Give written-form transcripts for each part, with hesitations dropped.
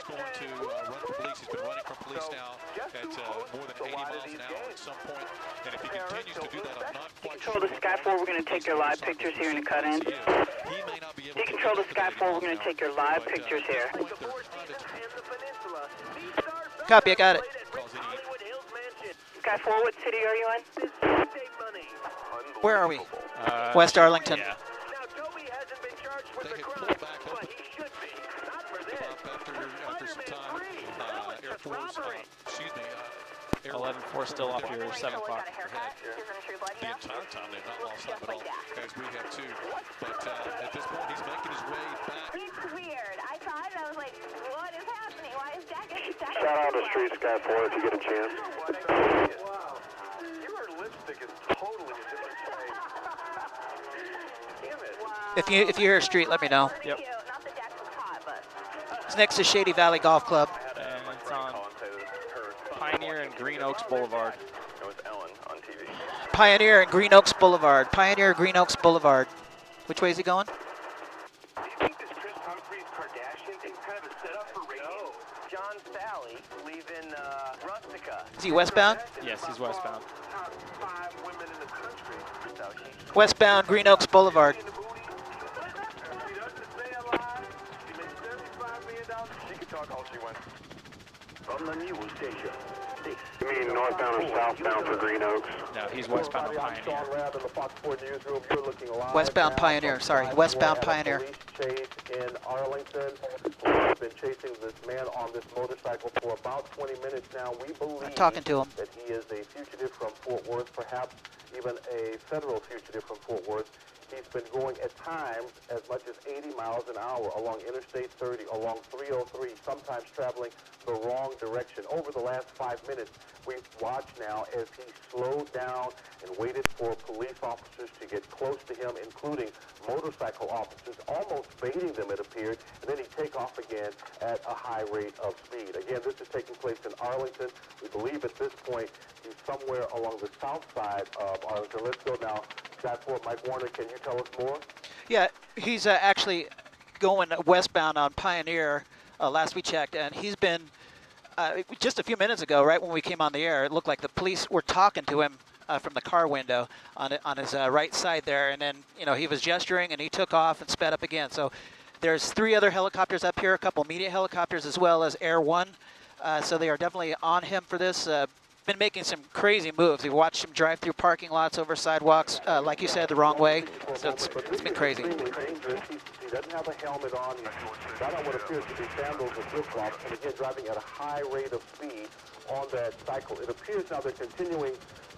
going to run for police. He's been running from police now at more than 80 miles an hour at some point. And if he continues to do that, I'm not quite sure. Control to Sky 4, we're going to take your live pictures here in the cut-in. He may not be able to Control to Sky 4, we're going to take your live pictures here. Copy, I got it. Sky 4, what city are you in? Where are we? West Arlington. Yeah. They had pulled back up after some time. Air Force, excuse me, 11-4 still off your 7 o'clock. The entire time they've not lost time at all, as we have too. But at this point, he's making his way back. It's weird. I saw it and I was like, what is happening? Why is Jack getting Shout out to Street Sky 4 if you get a chance. Wow. Your lipstick is totally a different shade. Damn it. Wow. If you hear a street, let me know. Yep. Not that Jack was hot, but. It's next to Shady Valley Golf Club. And it's on Pioneer and Green Oaks Boulevard. It was Ellen on TV. Pioneer and Green Oaks Boulevard. Pioneer, Green Oaks Boulevard. Which way is he going? Do you think this Chris Humphries Kardashian thing's kind of a setup for ratings? No. John Sally leaving Rustica. Is he westbound? Yes, he's westbound. Top 5 women in the country. Westbound, Green Oaks Boulevard. She doesn't stay alive. She makes $75 million. She could talk all she wants. From the news station. You mean northbound or southbound for Green Oaks? No, he's westbound on I'm Sean Pioneer. Rabb in the Fox 4 newsroom. You're looking live Westbound now Pioneer, from sorry, Sky westbound 4 at a Pioneer. Police chase in Arlington. We've been chasing this man on this motorcycle for about 20 minutes now. We believe I'm talking to him. that he is a fugitive from Fort Worth, perhaps even a federal fugitive from Fort Worth. He's been going at times as much as 80 miles an hour along Interstate 30, along 303, sometimes traveling the wrong direction. Over the last 5 minutes, we've watched now as he slowed down and waited for police officers to get close to him, including motorcycle officers, almost baiting them, it appeared, and then he'd take off again at a high rate of speed. Again, this is taking place in Arlington. We believe at this point he's somewhere along the south side of Arlington. Let's go now. Sky 4, Mike Warner, can you tell us more? Yeah, he's actually going westbound on Pioneer. Last we checked, and he's been just a few minutes ago, right when we came on the air, it looked like the police were talking to him from the car window on his right side there, and then he was gesturing and he took off and sped up again. So there's 3 other helicopters up here, a couple media helicopters as well as Air 1. So they are definitely on him for this. Been making some crazy moves. We watched him drive through parking lots, over sidewalks, like you said, the wrong way. So it's been crazy. He doesn't have a helmet on. He's got on what appears to be sandals or flip-flops, and again, driving at a high rate of speed on that cycle. It appears now they're continuing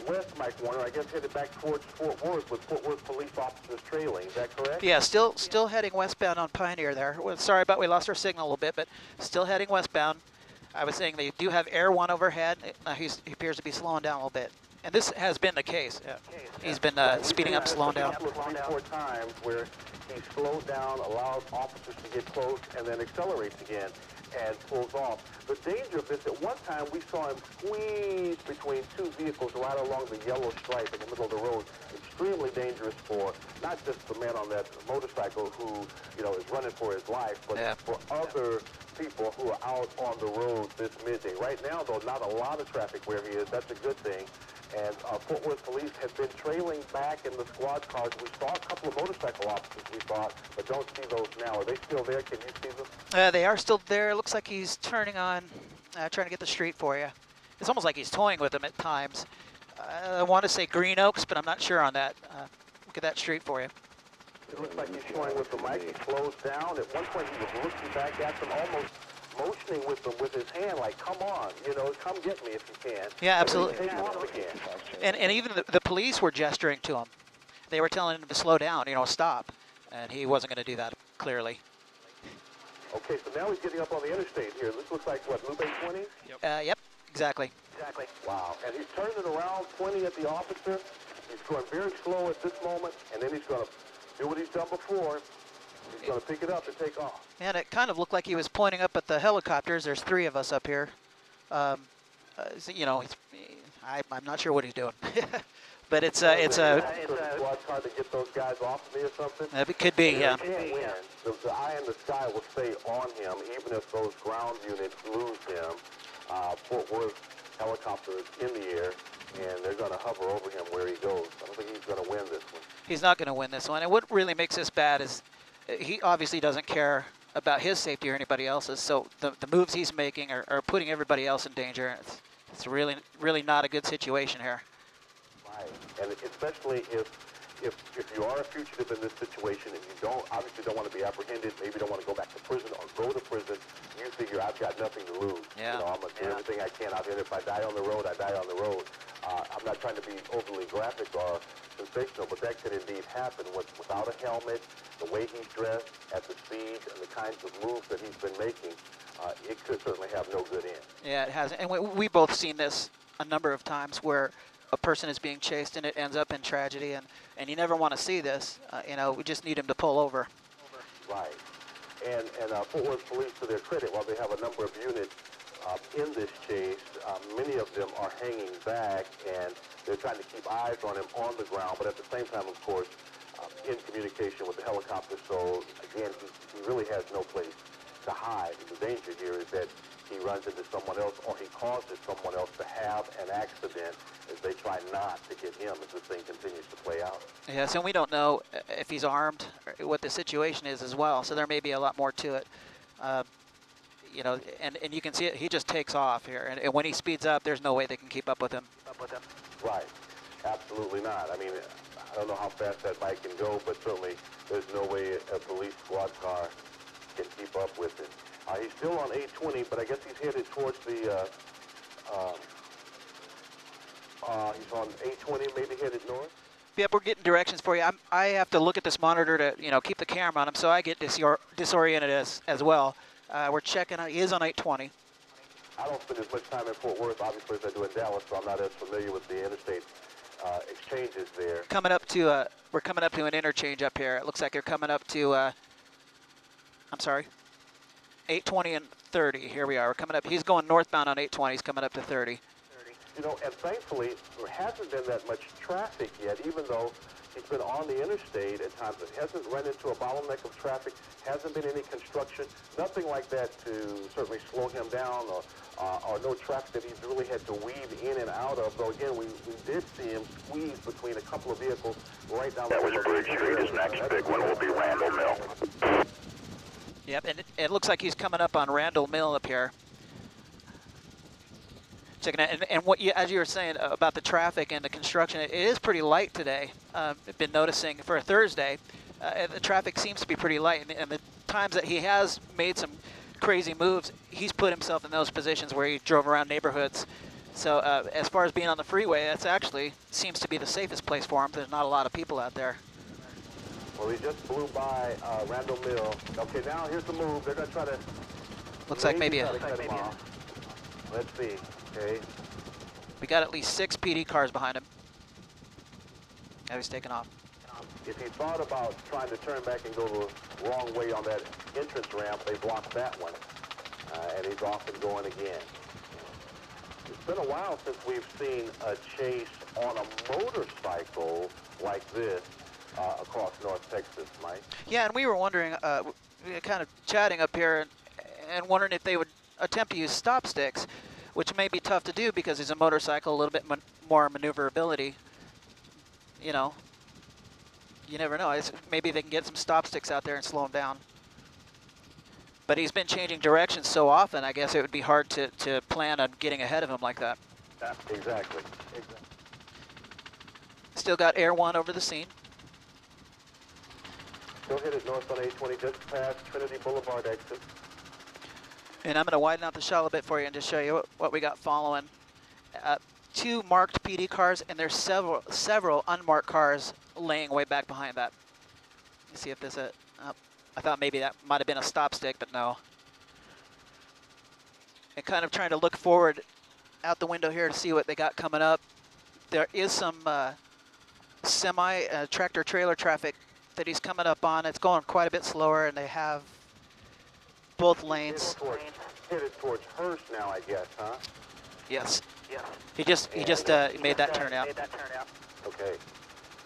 west, Mike Warner, I guess headed back towards Fort Worth with Fort Worth police officers trailing. Is that correct? Yeah, still heading westbound on Pioneer there. Well, sorry about we lost our signal a little bit, but still heading westbound. I was saying they do have Air 1 overhead. He appears to be slowing down a little bit. And this has been the case. Yeah. He's been speeding up, slowing down. 3-4 times where he slows down, allows officers to get close, and then accelerates again and pulls off. The danger of this, at one time we saw him squeeze between 2 vehicles right along the yellow stripe in the middle of the road. Extremely dangerous for not just the man on that motorcycle who, is running for his life, but for other people who are out on the road this midday. Right now, though, not a lot of traffic where he is. That's a good thing. And Fort Worth police have been trailing back in the squad cars. We saw a couple of motorcycle officers, we thought, but don't see those now. Are they still there? Can you see them? They are still there. It looks like he's turning on, trying to get the street for you. It's almost like he's toying with them at times. I want to say Green Oaks, but I'm not sure on that. Look at that street for you. It looks like he's showing with the mic. He slows down. At one point, he was looking back at them, almost motioning with them with his hand, like, come on, come get me if you can. Yeah, absolutely. Take off again. And even the police were gesturing to him. They were telling him to slow down, stop. And he wasn't going to do that, clearly. Okay, so now he's getting up on the interstate here. This looks like, what, Loop 820? Yep, exactly. Wow. And he's turning around, pointing at the officer. He's going very slow at this moment, and then he's going to do what he's done before. He's going to pick it up and take off. And it kind of looked like he was pointing up at the helicopters. There's 3 of us up here. I'm not sure what he's doing. But it's squad trying to get those guys off me or something. It could be, yeah. They can't win. The eye in the sky will stay on him, even if those ground units lose him. Fort Worth helicopter is in the air, and they're going to hover over him where he goes. I don't think he's going to win this one. He's not going to win this one. And what really makes this bad is he obviously doesn't care about his safety or anybody else's. So the moves he's making are putting everybody else in danger. It's really, really not a good situation here. Right, and especially if you are a fugitive in this situation and you obviously don't want to be apprehended, maybe don't want to go back to prison or go to prison, you figure I've got nothing to lose. Yeah. You know, I'm going to do everything I can out here. If I die on the road, I die on the road. I'm not trying to be overly graphic or sensational, but that could indeed happen without a helmet, the way he's dressed, at the speed, and the kinds of moves that he's been making. It could certainly have no good end. Yeah, it has. And we both seen this a number of times where a person is being chased and it ends up in tragedy, and you never want to see this. You know, we just need him to pull over. Right. And Fort Worth Police, to their credit, while they have a number of units in this chase, many of them are hanging back, and they're trying to keep eyes on him on the ground, but at the same time, of course, in communication with the helicopter. So, again, he really has no place to hide. The danger here is that he runs into someone else or he causes someone else to have an accident as they try not to get him as this thing continues to play out. Yes, and we don't know if he's armed or what the situation is as well, so there may be a lot more to it. You know, and you can see it, he just takes off here, and when he speeds up, there's no way they can keep up with him. Right, absolutely not. I mean, I don't know how fast that bike can go, but certainly there's no way a police squad car can keep up with it. He's still on 820, but I guess he's headed towards the, he's on 820, maybe headed north. Yep, we're getting directions for you. I have to look at this monitor to, you know, keep the camera on him, so I get disoriented as well. We're checking out, he is on 820. I don't spend as much time in Fort Worth, obviously, as I do in Dallas, so I'm not as familiar with the interstate exchanges there. Coming up to, we're coming up to an interchange up here. It looks like they're coming up to, I'm sorry, 820 and 30. Here we are. We're coming up. He's going northbound on 820. He's coming up to 30. You know, and thankfully, there hasn't been that much traffic yet, even though he's been on the interstate at times. It hasn't run into a bottleneck of traffic, hasn't been any construction, nothing like that to certainly slow him down or no traffic that he's really had to weave in and out of. Though, again, we did see him squeeze between a couple of vehicles right down That was Bridge Street. His next big one will be Randall Mill. Yep, and it looks like he's coming up on Randall Mill up here. Checking out, and what as you were saying about the traffic and the construction, it is pretty light today. I've been noticing for a Thursday, the traffic seems to be pretty light, and the times that he has made some crazy moves, he's put himself in those positions where he drove around neighborhoods. So as far as being on the freeway, that's actually seems to be the safest place for him. There's not a lot of people out there. Well, he just blew by Randall Mill. Okay, now here's the move. They're going to try to... Looks like maybe a... Let's see. Okay. We got at least 6 PD cars behind him. Now he's taking off. If he thought about trying to turn back and go the wrong way on that entrance ramp, they blocked that one. And he's off and going again. It's been a while since we've seen a chase on a motorcycle like this across North Texas, Mike. Yeah, and we were wondering, we were kind of chatting up here and wondering if they would attempt to use stop sticks, which may be tough to do because he's a motorcycle, a little bit more maneuverability. You know, you never know. Maybe they can get some stop sticks out there and slow him down. But he's been changing directions so often, I guess it would be hard to plan on getting ahead of him like that. Exactly. Still got Air 1 over the scene. Still headed north on 820, just past Trinity Boulevard exit. And I'm going to widen out the shot a bit for you and just show you what we got following. 2 marked PD cars, and there's several unmarked cars laying way back behind that. Let's see if there's a... I thought maybe that might have been a stop stick, but no. And kind of trying to look forward out the window here to see what they got coming up. There is some tractor trailer traffic that he's coming up on. It's going quite a bit slower, and they have both lanes. Headed towards Hearst now, I guess, huh? Yes. He just made that turnout. Okay.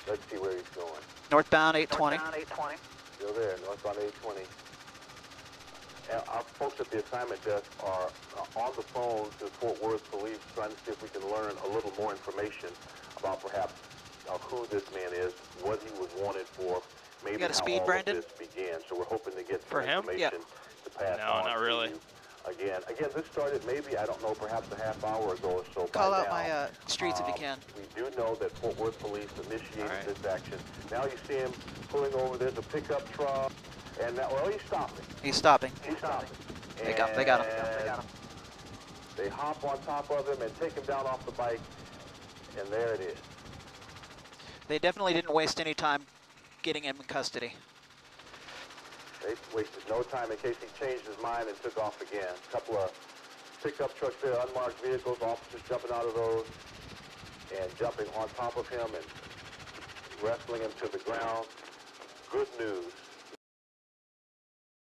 Let's see where he's going. Northbound 820. Still there, northbound 820. And our folks at the assignment desk are on the phone to Fort Worth Police, trying to see if we can learn a little more information about perhaps who this man is, what he was wanted for, maybe got a how speed, all Brandon? of this began. So we're hoping to get For some him? information to pass No, on not to really. you. Again, this started maybe, I don't know, perhaps a half hour ago or so. Call by out now. my streets if you can. We do know that Fort Worth Police initiated All right. this action. Now you see him pulling over. There's a pickup truck, and now, well, he's stopping. He's stopping. He's stopping. They got him. They hop on top of him and take him down off the bike, and there it is. They definitely didn't waste any time getting him in custody. They wasted no time in case he changed his mind and took off again. A couple of pickup trucks there, unmarked vehicles, officers jumping out of those and jumping on top of him and wrestling him to the ground. Good news.